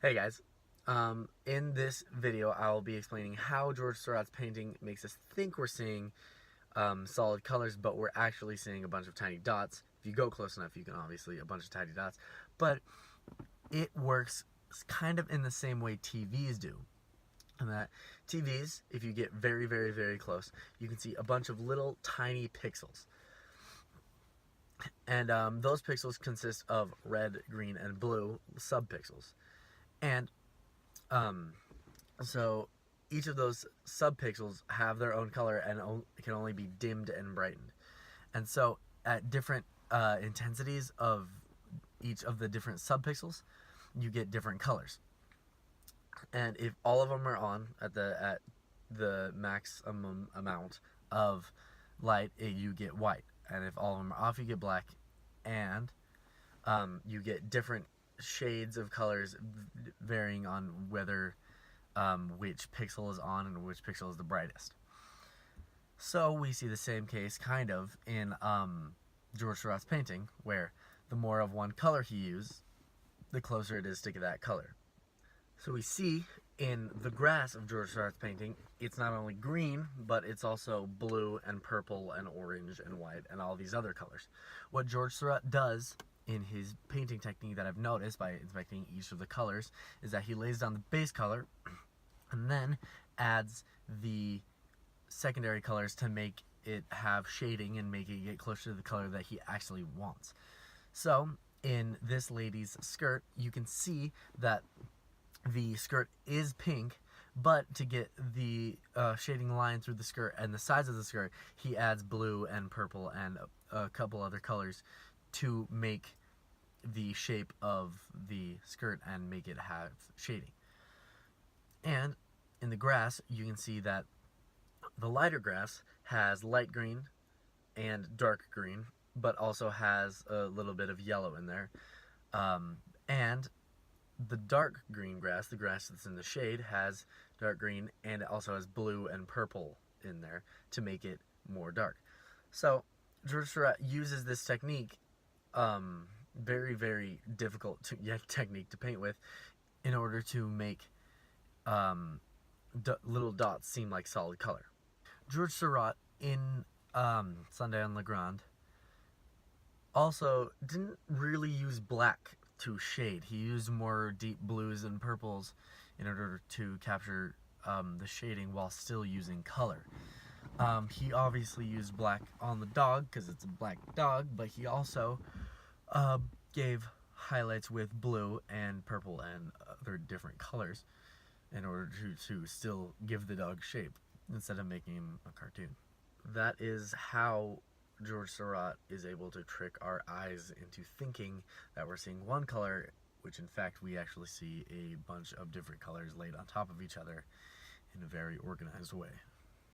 Hey guys, in this video I'll be explaining how George Seurat's painting makes us think we're seeing solid colors, but we're actually seeing a bunch of tiny dots. If you go close enough, you can obviously a bunch of tiny dots, but it works kind of in the same way TVs do. And that TVs, if you get very, very, very close, you can see a bunch of little tiny pixels. And those pixels consist of red, green, and blue subpixels. And so each of those subpixels have their own color and can only be dimmed and brightened. And so at different intensities of each of the different subpixels, you get different colors. And if all of them are on at the maximum amount of light, you get white. And if all of them are off, you get black. And you get different shades of colors varying on whether which pixel is on and which pixel is the brightest. So we see the same case kind of in George Seurat's painting, where the more of one color he used, the closer it is to that color. So we see in the grass of George Seurat's painting, it's not only green, but it's also blue and purple and orange and white and all these other colors. What George Seurat does in his painting technique that I've noticed by inspecting each of the colors is that he lays down the base color and then adds the secondary colors to make it have shading and make it get closer to the color that he actually wants. So in this lady's skirt, you can see that the skirt is pink, but to get the shading line through the skirt and the sides of the skirt, he adds blue and purple and a couple other colors to make the shape of the skirt and make it have shading. And in the grass, you can see that the lighter grass has light green and dark green, but also has a little bit of yellow in there. And the dark green grass, the grass that's in the shade, has dark green and it also has blue and purple in there to make it more dark. So George Seurat uses this technique, very, very difficult technique to paint with, in order to make little dots seem like solid color. George Seurat in Sunday on La Grande also didn't really use black to shade. He used more deep blues and purples in order to capture the shading while still using color. He obviously used black on the dog because it's a black dog, but he also gave highlights with blue and purple and other different colors in order to still give the dog shape instead of making him a cartoon. That is how George Seurat is able to trick our eyes into thinking that we're seeing one color, which in fact we actually see a bunch of different colors laid on top of each other in a very organized way.